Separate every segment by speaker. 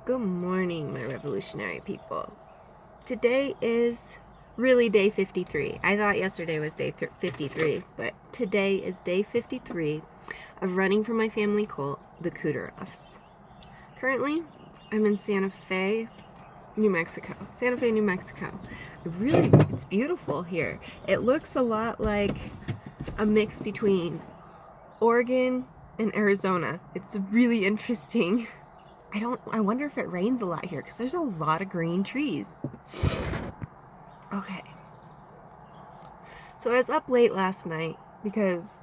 Speaker 1: Good morning, my revolutionary people. Today is really day 53. I thought yesterday was day 53, but today is day 53 of running for my family cult, the Kudearoffs. Currently, I'm in Santa Fe, New Mexico. Santa Fe, New Mexico. It's beautiful here. It looks a lot like a mix between Oregon and Arizona. It's really interesting. I wonder if it rains a lot here because there's a lot of green trees. Okay. So I was up late last night because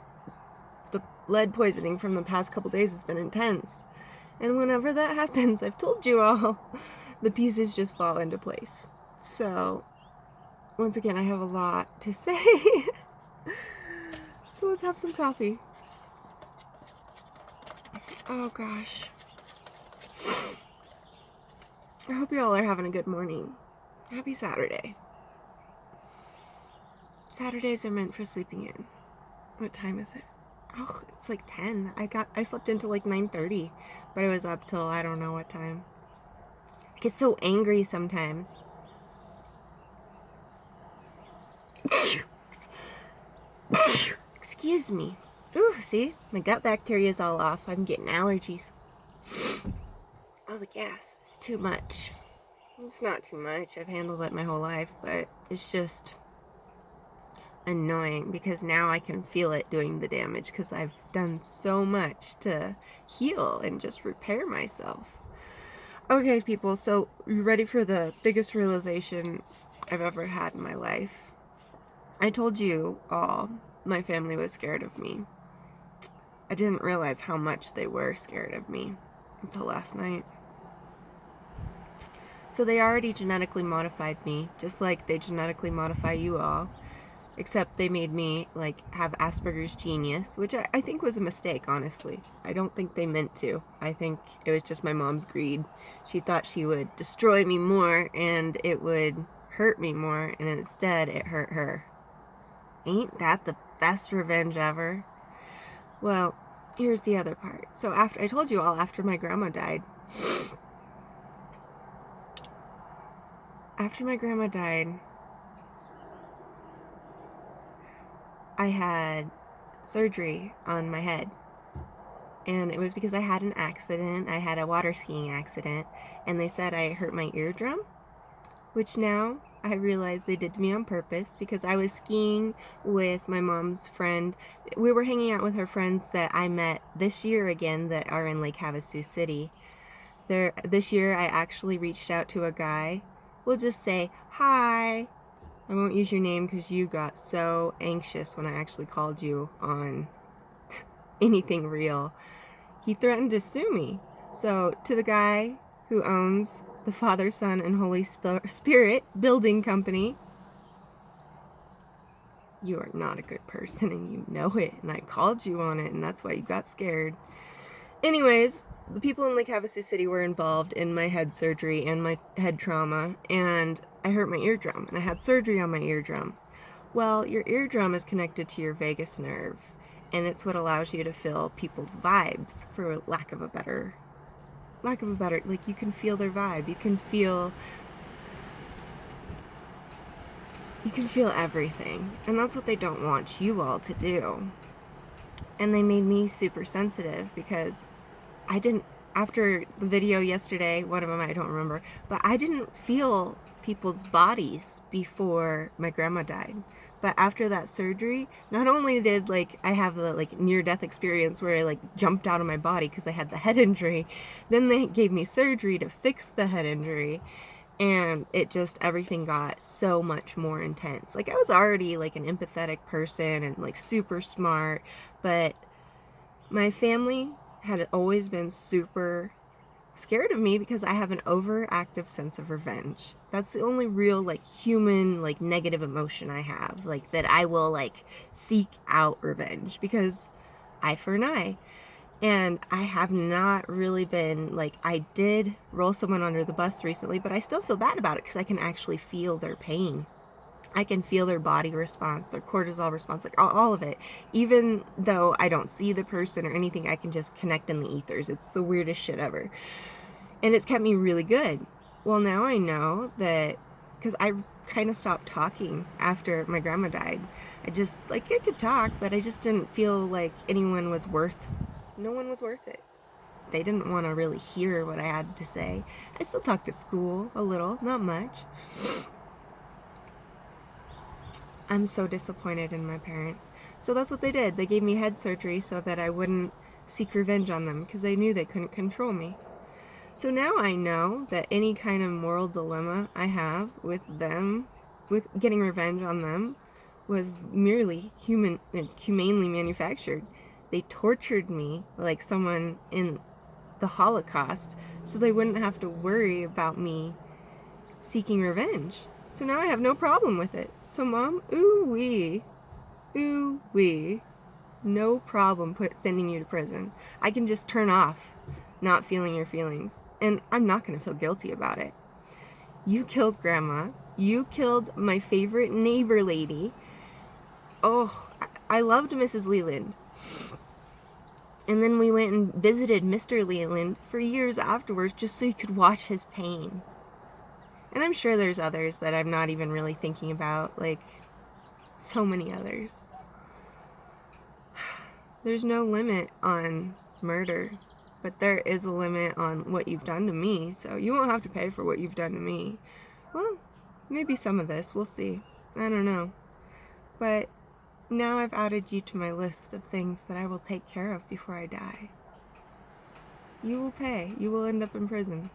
Speaker 1: the lead poisoning from the past couple days has been intense. And whenever that happens, I've told you all, the pieces just fall into place. So, once again, I have a lot to say. So let's have some coffee. Oh gosh. I hope you all are having a good morning. Happy Saturday. Saturdays are meant for sleeping in. What time is it? Oh, it's like 10. I slept until like 9:30, but I was up till I don't know what time. I get so angry sometimes. Excuse me. Ooh, see? My gut bacteria is all off. I'm getting allergies. Oh, the gas. It's too much. It's not too much. I've handled it my whole life, but it's just annoying because now I can feel it doing the damage because I've done so much to heal and just repair myself. Okay, people, so you ready for the biggest realization I've ever had in my life? I told you all my family was scared of me. I didn't realize how much they were scared of me until last night. So they already genetically modified me, just like they genetically modify you all. Except they made me, like, have Asperger's genius, which I think was a mistake, honestly. I don't think they meant to. I think it was just my mom's greed. She thought she would destroy me more, and it would hurt me more, and instead it hurt her. Ain't that the best revenge ever? Well, here's the other part. So I told you all, after my grandma died, I had surgery on my head. And it was because I had an accident. I had a water skiing accident, and they said I hurt my eardrum, which now I realize they did to me on purpose because I was skiing with my mom's friend. We were hanging out with her friends that I met this year again that are in Lake Havasu City. This year I actually reached out to a guy. We'll just say, hi. I won't use your name because you got so anxious when I actually called you on anything real. He threatened to sue me. So, to the guy who owns the Father, Son, and Holy Spirit building company, you are not a good person and you know it, and I called you on it, and that's why you got scared. Anyways, the people in Lake Havasu City were involved in my head surgery and my head trauma, and I hurt my eardrum, and I had surgery on my eardrum. Well, your eardrum is connected to your vagus nerve, and it's what allows you to feel people's vibes, for lack of a better, like, you can feel their vibe. You can feel everything, and that's what they don't want you all to do. And they made me super sensitive because after the video yesterday, one of them I don't remember, but I didn't feel people's bodies before my grandma died. But after that surgery, not only did I have the near-death experience where I jumped out of my body because I had the head injury, then they gave me surgery to fix the head injury, and everything got so much more intense. I was already an empathetic person and super smart, but my family had always been super scared of me because I have an overactive sense of revenge. That's the only real human negative emotion I have, that I will seek out revenge, because eye for an eye. And I have not really been I did roll someone under the bus recently, but I still feel bad about it because I can actually feel their pain. I can feel their body response, their cortisol response, all of it. Even though I don't see the person or anything, I can just connect in the ethers. It's the weirdest shit ever. And it's kept me really good. Well, now I know that, because I kind of stopped talking after my grandma died. I just, like, I could talk, but I just didn't feel like no one was worth it. They didn't want to really hear what I had to say. I still talked at school a little, not much. I'm so disappointed in my parents. So that's what they did. They gave me head surgery so that I wouldn't seek revenge on them, because they knew they couldn't control me. So now I know that any kind of moral dilemma I have with them, with getting revenge on them, was merely humanely manufactured. They tortured me like someone in the Holocaust so they wouldn't have to worry about me seeking revenge. So now I have no problem with it. So Mom, ooh-wee, no problem sending you to prison. I can just turn off not feeling your feelings, and I'm not going to feel guilty about it. You killed Grandma. You killed my favorite neighbor lady. Oh, I loved Mrs. Leland. And then we went and visited Mr. Leland for years afterwards just so you could watch his pain. And I'm sure there's others that I'm not even really thinking about, like so many others. There's no limit on murder, but there is a limit on what you've done to me, so you won't have to pay for what you've done to me. Well, maybe some of this, we'll see. I don't know. But now I've added you to my list of things that I will take care of before I die. You will pay. You will end up in prison.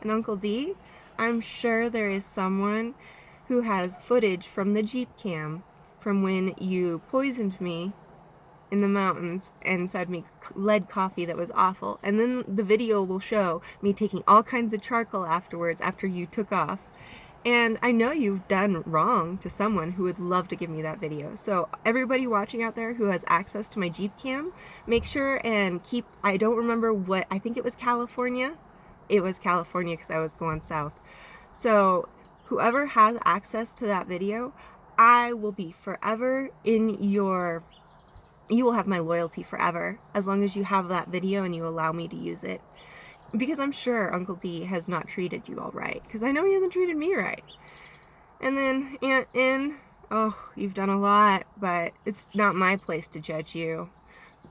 Speaker 1: And Uncle D, I'm sure there is someone who has footage from the Jeep cam from when you poisoned me in the mountains and fed me lead coffee that was awful. And then the video will show me taking all kinds of charcoal afterwards after you took off. And I know you've done wrong to someone who would love to give me that video. So everybody watching out there who has access to my Jeep cam, make sure and keep, I don't remember what, I think it was California. It was California because I was going south. So whoever has access to that video, I will be forever in your, you will have my loyalty forever as long as you have that video and you allow me to use it. Because I'm sure Uncle D has not treated you all right. Because I know he hasn't treated me right. And then Aunt In, oh, you've done a lot, but it's not my place to judge you.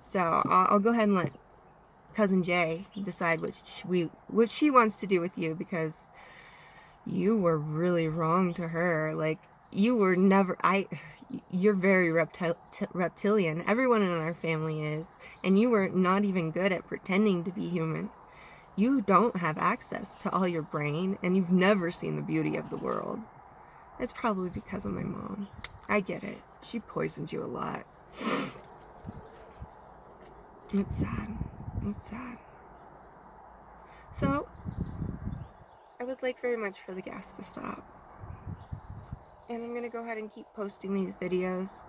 Speaker 1: So I'll go ahead and let Cousin Jay decide what she wants to do with you, because you were really wrong to her. Like, you were never, you're very reptilian. Everyone in our family is. And you were not even good at pretending to be human. You don't have access to all your brain, and you've never seen the beauty of the world. It's probably because of my mom. I get it. She poisoned you a lot. It's sad. It's sad. So, I would like very much for the gas to stop. And I'm going to go ahead and keep posting these videos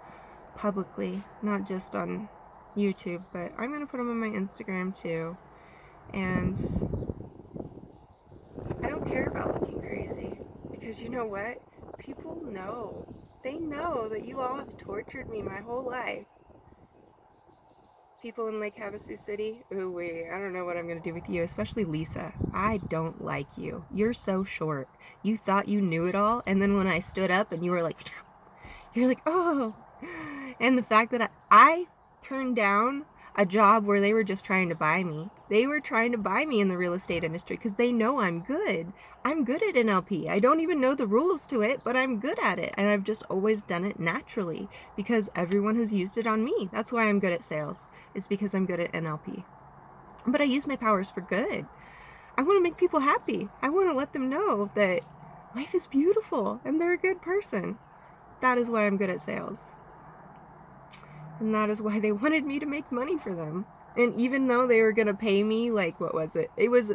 Speaker 1: publicly, not just on YouTube, but I'm going to put them on my Instagram too. And I don't care about looking crazy, because you know what? People know. They know that you all have tortured me my whole life. People in Lake Havasu City, ooh wee, I don't know what I'm going to do with you, especially Lisa. I don't like you. You're so short. You thought you knew it all, and then when I stood up and you were like, you're like, oh. And the fact that I turned down a job where they were just trying to buy me. They were trying to buy me in the real estate industry because they know I'm good. I'm good at NLP. I don't even know the rules to it, but I'm good at it. And I've just always done it naturally because everyone has used it on me. That's why I'm good at sales. It's because I'm good at NLP. But I use my powers for good. I want to make people happy. I want to let them know that life is beautiful and they're a good person. That is why I'm good at sales. And that is why they wanted me to make money for them. And even though they were going to pay me, like, what was it? It was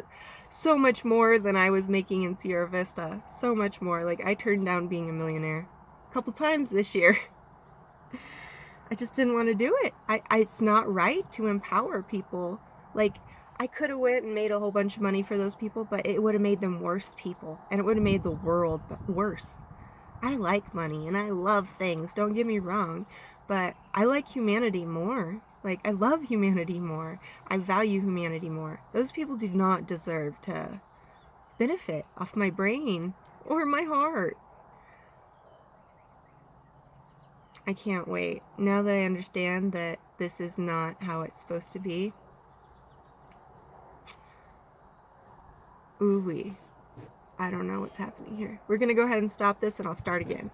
Speaker 1: so much more than I was making in Sierra Vista. So much more. Like, I turned down being a millionaire a couple times this year. I just didn't want to do it. It's not right to empower people. Like, I could have went and made a whole bunch of money for those people, but it would have made them worse people. And it would have made the world worse. I like money and I love things. Don't get me wrong. But I like humanity more. Like, I love humanity more. I value humanity more. Those people do not deserve to benefit off my brain or my heart. I can't wait. Now that I understand that this is not how it's supposed to be. Ooh-wee. I don't know what's happening here. We're going to go ahead and stop this and I'll start again.